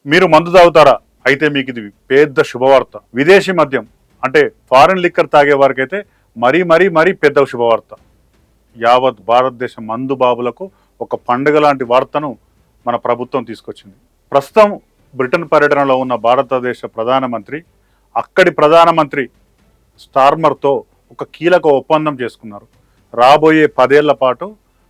మీరు మందు తాగుతారా? అయితే మీకు ఇది పెద్ద శుభవార్త. విదేశీ మద్యం అంటే ఫారిన్ లిక్కర్ తాగే వారికైతే మరీ పెద్ద శుభవార్త. యావత్ భారతదేశ మందు బాబులకు ఒక పండుగ లాంటి వార్తను మన ప్రభుత్వం తీసుకొచ్చింది. ప్రస్తుతం బ్రిటన్ పర్యటనలో ఉన్న భారతదేశ ప్రధానమంత్రి అక్కడి ప్రధానమంత్రి స్టార్మర్తో ఒక కీలక ఒప్పందం చేసుకున్నారు. రాబోయే 10 ఏళ్ల పాటు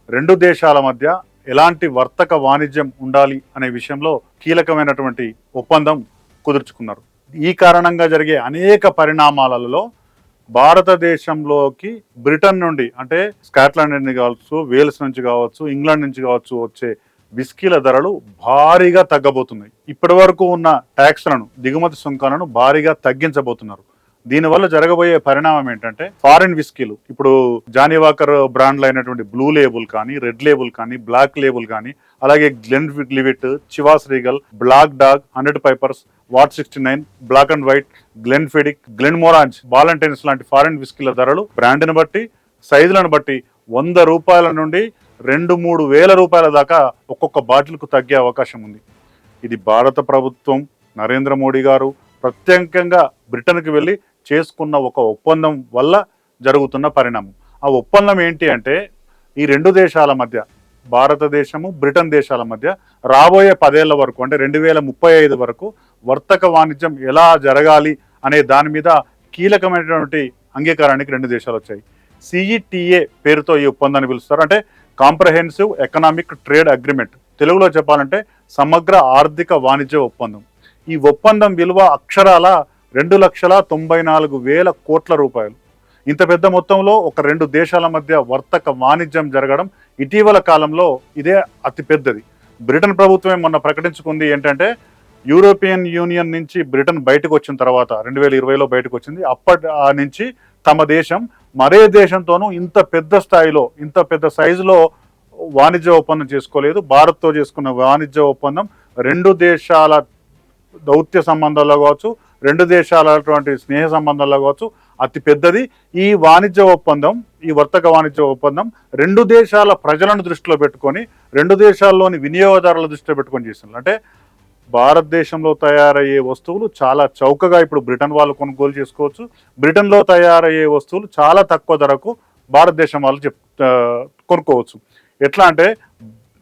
రెండు దేశాల మధ్య ఎలాంటి వర్తక వాణిజ్యం ఉండాలి అనే విషయంలో కీలకమైనటువంటి ఒప్పందం కుదుర్చుకున్నారు. ఈ కారణంగా జరిగే అనేక పరిణామాలలో భారతదేశంలోకి బ్రిటన్ నుండి అంటే స్కాట్లాండ్ నుండి కావచ్చు, వేల్స్ నుంచి కావచ్చు, ఇంగ్లాండ్ నుంచి కావచ్చు వచ్చే విస్కీల ధరలు భారీగా తగ్గబోతున్నాయి. ఇప్పటి వరకు ఉన్న ట్యాక్స్లను, దిగుమతి సుంకాలను భారీగా తగ్గించబోతున్నారు. దీనివల్ల జరగబోయే పరిణామం ఏంటంటే ఫారిన్ విస్కీలు ఇప్పుడు జానీ వాకర్ బ్రాండ్లు అయినటువంటి బ్లూ లేబుల్ కానీ, రెడ్ లేబుల్ కానీ, బ్లాక్ లేబుల్ కానీ, అలాగే Glenlivet, Chivas Regal, Black Dog, 100 Pipers, VAT 69, Black and White, Glenfiddich, Glenmorangie, Ballantine's లాంటి ఫారిన్ విస్కీల ధరలు బ్రాండ్ని బట్టి, సైజులను బట్టి ₹100 నుండి 2-3 వేల రూపాయల దాకా ఒక్కొక్క బాటిల్కు తగ్గే అవకాశం ఉంది. ఇది భారత ప్రభుత్వం, నరేంద్ర మోడీ గారు ప్రత్యేకంగా బ్రిటన్కి వెళ్ళి చేసుకున్న ఒక ఒప్పందం వల్ల జరుగుతున్న పరిణామం. ఆ ఒప్పందం ఏంటి అంటే ఈ రెండు దేశాల మధ్య, భారతదేశము బ్రిటన్ దేశాల మధ్య రాబోయే 10 ఏళ్ల వరకు అంటే 2035 వరకు వర్తక వాణిజ్యం ఎలా జరగాలి అనే దాని మీద కీలకమైనటువంటి అంగీకారానికి రెండు దేశాలు వచ్చాయి. సిఈటిఏ పేరుతో ఈ ఒప్పందాన్ని పిలుస్తారు. అంటే కాంప్రహెన్సివ్ ఎకనామిక్ ట్రేడ్ అగ్రిమెంట్, తెలుగులో చెప్పాలంటే సమగ్ర ఆర్థిక వాణిజ్య ఒప్పందం. ఈ ఒప్పందం విలువ అక్షరాల 2,94,000 కోట్ల రూపాయలు. ఇంత పెద్ద మొత్తంలో ఒక రెండు దేశాల మధ్య వర్తక వాణిజ్యం జరగడం ఇటీవల కాలంలో ఇదే అతి పెద్దది. బ్రిటన్ ప్రభుత్వమే మొన్న ప్రకటించుకుంది ఏంటంటే యూరోపియన్ యూనియన్ నుంచి బ్రిటన్ బయటకు వచ్చిన తర్వాత 2020లో బయటకు వచ్చింది. అప్పటి నుంచి తమ దేశం మరే దేశంతోనూ ఇంత పెద్ద స్థాయిలో, ఇంత పెద్ద సైజులో వాణిజ్య ఒప్పందం చేసుకోలేదు. భారత్తో చేసుకున్న వాణిజ్య ఒప్పందం రెండు దేశాల దౌత్య సంబంధాల్లో కావచ్చు, రెండు దేశాలటువంటి స్నేహ సంబంధాల్లో కావచ్చు అతి పెద్దది. ఈ వాణిజ్య ఒప్పందం, ఈ వర్తక వాణిజ్య ఒప్పందం రెండు దేశాల ప్రజలను దృష్టిలో పెట్టుకొని, రెండు దేశాల్లోని వినియోగదారుల దృష్టిలో పెట్టుకొని చేస్తున్నారు. అంటే భారతదేశంలో తయారయ్యే వస్తువులు చాలా చౌకగా ఇప్పుడు బ్రిటన్ వాళ్ళు కొనుగోలు చేసుకోవచ్చు. బ్రిటన్లో తయారయ్యే వస్తువులు చాలా తక్కువ ధరకు భారతదేశం వాళ్ళు కొనుక్కోవచ్చు. ఎట్లా అంటే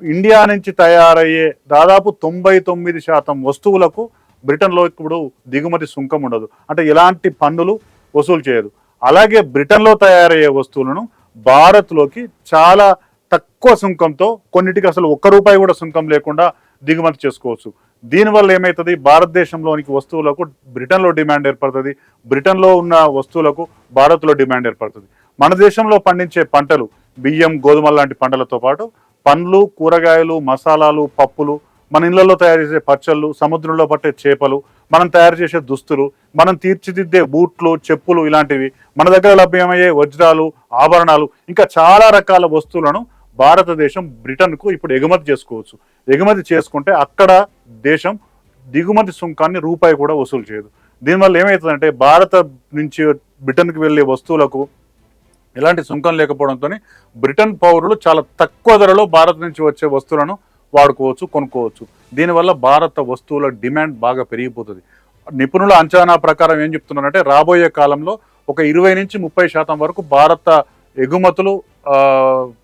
ఇండియా నుంచి తయారయ్యే దాదాపు 99% వస్తువులకు బ్రిటన్లో ఇప్పుడు దిగుమతి సుంకం ఉండదు. అంటే ఎలాంటి పన్నులు వసూలు చేయదు. అలాగే బ్రిటన్లో తయారయ్యే వస్తువులను భారత్లోకి చాలా తక్కువ సుంకంతో, కొన్నిటికి అసలు ₹1 కూడా సుంకం లేకుండా దిగుమతి చేసుకోవచ్చు. దీనివల్ల ఏమవుతుంది, భారతదేశంలోనికి వస్తువులకు బ్రిటన్లో డిమాండ్ ఏర్పడుతుంది, బ్రిటన్లో ఉన్న వస్తువులకు భారత్లో డిమాండ్ ఏర్పడుతుంది. మన దేశంలో పండించే పంటలు, బియ్యం, గోధుమల లాంటి పంటలతో పాటు పండ్లు, కూరగాయలు, మసాలాలు, పప్పులు, మన ఇళ్లలో తయారు చేసే పచ్చళ్ళు, సముద్రంలో పట్టే చేపలు, మనం తయారు చేసే దుస్తులు, మనం తీర్చిదిద్దే బూట్లు, చెప్పులు, ఇలాంటివి, మన దగ్గర లభ్యమయ్యే వజ్రాలు, ఆభరణాలు, ఇంకా చాలా రకాల వస్తువులను భారతదేశం బ్రిటన్కు ఇప్పుడు ఎగుమతి చేసుకోవచ్చు. ఎగుమతి చేసుకుంటే అక్కడ దేశం దిగుమతి సుంకాన్ని రూపాయి కూడా వసూలు చేయదు. దీనివల్ల ఏమవుతుందంటే భారత నుంచి బ్రిటన్కి వెళ్ళే వస్తువులకు ఎలాంటి సుంకం లేకపోవడంతో బ్రిటన్ పౌరులు చాలా తక్కువ ధరలో భారత్ నుంచి వచ్చే వస్తువులను వాడుకోవచ్చు, కొనుక్కోవచ్చు. దీనివల్ల భారత వస్తువుల డిమాండ్ బాగా పెరిగిపోతుంది. నిపుణుల అంచనా ప్రకారం ఏం చెప్తున్నారంటే రాబోయే కాలంలో ఒక 20-30% వరకు భారత ఎగుమతులు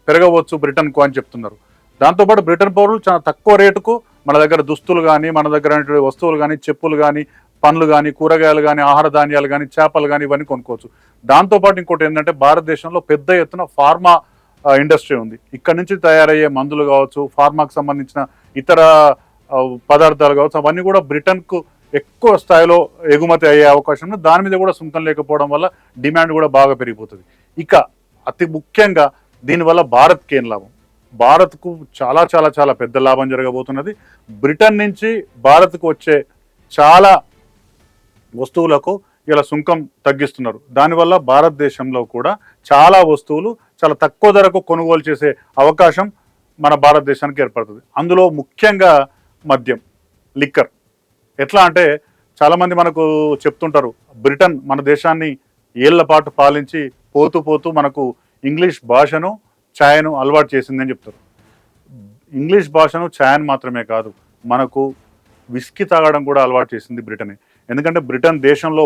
పెరగవచ్చు బ్రిటన్కు అని చెప్తున్నారు. దాంతోపాటు బ్రిటన్ పౌరులు చాలా తక్కువ రేటుకు మన దగ్గర దుస్తులు కానీ, మన దగ్గర వస్తువులు కానీ, చెప్పులు కానీ, పండ్లు కానీ, కూరగాయలు కానీ, ఆహార ధాన్యాలు కానీ, చేపలు కానీ ఇవన్నీ కొనుక్కోవచ్చు. దాంతోపాటు ఇంకోటి ఏంటంటే భారతదేశంలో పెద్ద ఎత్తున ఫార్మా ఇండస్ట్రీ ఉంది. ఇక్కడ నుంచి తయారయ్యే మందులు కావచ్చు, ఫార్మాకు సంబంధించిన ఇతర పదార్థాలు కావచ్చు, అవన్నీ కూడా బ్రిటన్కు ఎక్కువ స్థాయిలో ఎగుమతి అయ్యే అవకాశం ఉంది. దాని మీద కూడా సుంకం లేకపోవడం వల్ల డిమాండ్ కూడా బాగా పెరిగిపోతుంది. ఇక అతి ముఖ్యంగా దీనివల్ల భారత్కి ఏం లాభం? భారత్కు చాలా చాలా చాలా పెద్ద లాభం జరగబోతున్నది. బ్రిటన్ నుంచి భారత్కు వచ్చే చాలా వస్తువులకు ఇలా సుంకం తగ్గిస్తున్నారు. దానివల్ల భారతదేశంలో కూడా చాలా వస్తువులు చాలా తక్కువ ధరకు కొనుగోలు చేసే అవకాశం మన భారతదేశానికి ఏర్పడుతుంది. అందులో ముఖ్యంగా మద్యం, లిక్కర్. ఎట్లా అంటే చాలామంది మనకు చెప్తుంటారు, బ్రిటన్ మన దేశాన్ని ఏళ్ల పాటు పాలించి పోతూ పోతూ మనకు ఇంగ్లీష్ భాషను, ఛాయను అలవాటు చేసిందని చెప్తారు. ఇంగ్లీష్ భాషను, ఛాయను మాత్రమే కాదు, మనకు విస్కీ తాగడం కూడా అలవాటు చేసింది బ్రిటనే. ఎందుకంటే బ్రిటన్లో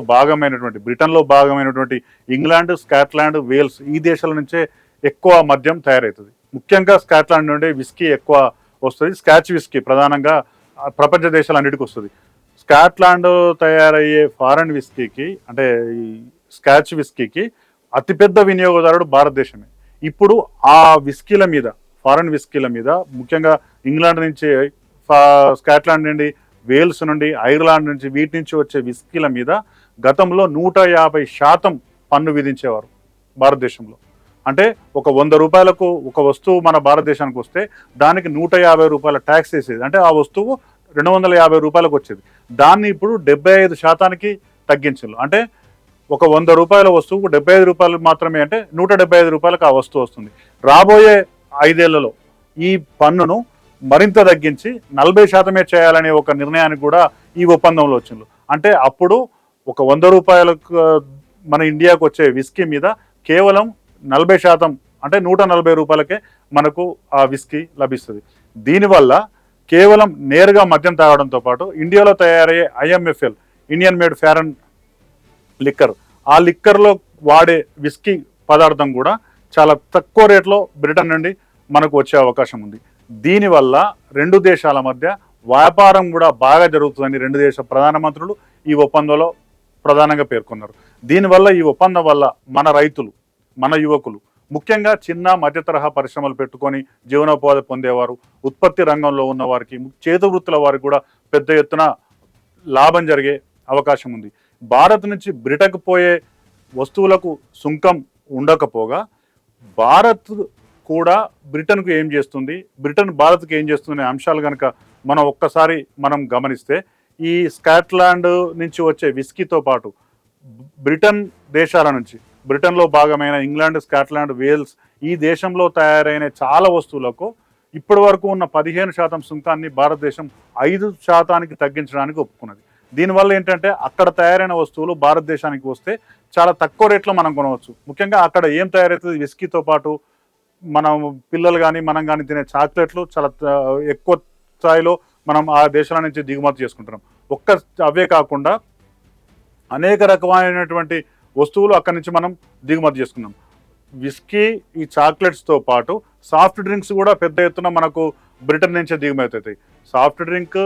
భాగమైనటువంటి ఇంగ్లాండ్, స్కాట్లాండ్, వేల్స్ ఈ దేశాల నుంచే ఎక్కువ మద్యం తయారవుతుంది. ముఖ్యంగా స్కాట్లాండ్ నుండి విస్కీ ఎక్కువ వస్తుంది. స్కాచ్ విస్కీ ప్రధానంగా ప్రపంచ దేశాలన్నిటికీ వస్తుంది. స్కాట్లాండ్ తయారయ్యే ఫారెన్ విస్కీకి అంటే ఈ స్కాచ్ విస్కీకి అతిపెద్ద వినియోగదారుడు భారతదేశమే. ఇప్పుడు ఆ విస్కీల మీద, ఫారెన్ విస్కీల మీద, ముఖ్యంగా ఇంగ్లాండ్ నుంచి, స్కాట్లాండ్ నుండి, వేల్స్ నుండి, ఐర్లాండ్ నుంచి, వీటి నుంచి వచ్చే విస్కీల మీద గతంలో 150% పన్ను విధించేవారు భారతదేశంలో. అంటే ఒక 100 రూపాయలకు ఒక వస్తువు మన భారతదేశానికి వస్తే దానికి 150 రూపాయల ట్యాక్స్ వేసేది. అంటే ఆ వస్తువు 250 రూపాయలకు వచ్చేది. దాన్ని ఇప్పుడు 75% తగ్గించారు. అంటే ఒక 100 రూపాయల వస్తువుకు 75 రూపాయలు మాత్రమే, అంటే 175 రూపాయలకు ఆ వస్తువు వస్తుంది. రాబోయే 5 ఏళ్లలో ఈ పన్నును మరింత తగ్గించి 40% చేయాలనే ఒక నిర్ణయానికి కూడా ఈ ఒప్పందంలో వచ్చింది. అంటే అప్పుడు ఒక 100 రూపాయలకు మన ఇండియాకు వచ్చే విస్కీ మీద కేవలం 40%, అంటే 140 రూపాయలకే మనకు ఆ విస్కీ లభిస్తుంది. దీనివల్ల కేవలం నేరుగా మద్యం తాగడంతో పాటు ఇండియాలో తయారయ్యే IMFL, Indian made foreign liquor, ఆ లిక్కర్లో వాడే విస్కీ పదార్థం కూడా చాలా తక్కువ రేట్లో బ్రిటన్ నుండి మనకు వచ్చే అవకాశం ఉంది. దీనివల్ల రెండు దేశాల మధ్య వ్యాపారం కూడా బాగా జరుగుతుందని రెండు దేశ ప్రధానమంత్రులు ఈ ఒప్పందంలో ప్రధానంగా పేర్కొన్నారు. దీనివల్ల, ఈ ఒప్పందం వల్ల మన రైతులు, మన యువకులు, ముఖ్యంగా చిన్న మధ్య తరహా పరిశ్రమలు పెట్టుకొని జీవనోపాధి పొందేవారు, ఉత్పత్తి రంగంలో ఉన్న వారికి, చేతి వృత్తుల వారికి కూడా పెద్ద ఎత్తున లాభం జరిగే అవకాశం ఉంది. భారత్ నుంచి బ్రిటన్కు పోయే వస్తువులకు సుంకం ఉండకపోగా భారత్ కూడా బ్రిటన్కు ఏం చేస్తుంది, బ్రిటన్ భారత్కు ఏం చేస్తుంది అనే అంశాలు కనుక మనం ఒక్కసారి గమనిస్తే, ఈ స్కాట్లాండ్ నుంచి వచ్చే విస్కీతో పాటు బ్రిటన్ దేశాల నుంచి, బ్రిటన్లో భాగమైన ఇంగ్లాండ్, స్కాట్లాండ్, వేల్స్ ఈ దేశంలో తయారైన చాలా వస్తువులకు ఇప్పటి వరకు ఉన్న 15% సుంకాన్ని భారతదేశం 5% తగ్గించడానికి ఒప్పుకున్నది. దీనివల్ల ఏంటంటే అక్కడ తయారైన వస్తువులు భారతదేశానికి వస్తే చాలా తక్కువ రేట్లో మనం కొనవచ్చు. ముఖ్యంగా అక్కడ ఏం తయారవుతుంది, విస్కీతో పాటు మనం పిల్లలు కానీ మనం కానీ తినే చాక్లెట్లు చాలా ఎక్కువ స్థాయిలో మనం ఆ దేశాల నుంచి దిగుమతి చేసుకుంటున్నాం. అవే కాకుండా అనేక రకమైనటువంటి వస్తువులు అక్కడి నుంచి మనం దిగుమతి చేసుకున్నాం. విస్కీ, ఈ చాక్లెట్స్తో పాటు సాఫ్ట్ డ్రింక్స్ కూడా పెద్ద ఎత్తున మనకు బ్రిటన్ నుంచే దిగుమతి అవుతాయి. సాఫ్ట్ డ్రింక్,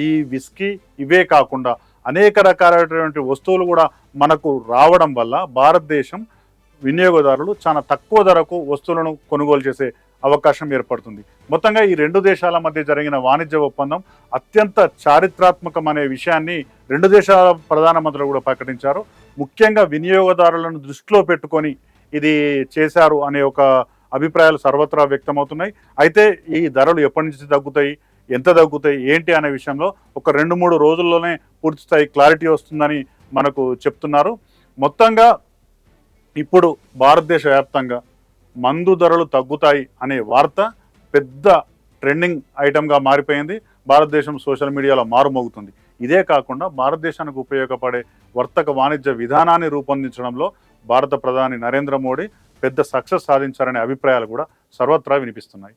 ఈ విస్కీ, ఇవే కాకుండా అనేక రకాలైనటువంటి వస్తువులు కూడా మనకు రావడం వల్ల భారతదేశం వినియోగదారులు చాలా తక్కువ ధరకు వస్తువులను కొనుగోలు చేసే అవకాశం ఏర్పడుతుంది. మొత్తంగా ఈ రెండు దేశాల మధ్య జరిగిన వాణిజ్య ఒప్పందం అత్యంత చారిత్రాత్మకం అనే విషయాన్ని రెండు దేశాల ప్రధానమంత్రులు కూడా ప్రకటించారు. ముఖ్యంగా వినియోగదారులను దృష్టిలో పెట్టుకొని ఇది చేశారు అనే ఒక అభిప్రాయాలు సర్వత్రా వ్యక్తమవుతున్నాయి. అయితే ఈ ధరలు ఎప్పటి నుంచి తగ్గుతాయి, ఎంత తగ్గుతాయి, ఏంటి అనే విషయంలో ఒక 2-3 రోజుల్లోనే పూర్తి స్థాయి క్లారిటీ వస్తుందని మనకు చెప్తున్నారు. మొత్తంగా ఇప్పుడు భారతదేశ వ్యాప్తంగా మందు ధరలు తగ్గుతాయి అనే వార్త పెద్ద ట్రెండింగ్ ఐటమ్గా మారిపోయింది. భారతదేశం సోషల్ మీడియాలో మారుమోగుతుంది. ఇదే కాకుండా భారతదేశానికి ఉపయోగపడే వర్తక వాణిజ్య విధానాన్ని రూపొందించడంలో భారత ప్రధాని నరేంద్ర మోడీ పెద్ద సక్సెస్ సాధించారనే అభిప్రాయాలు కూడా సర్వత్రా వినిపిస్తున్నాయి.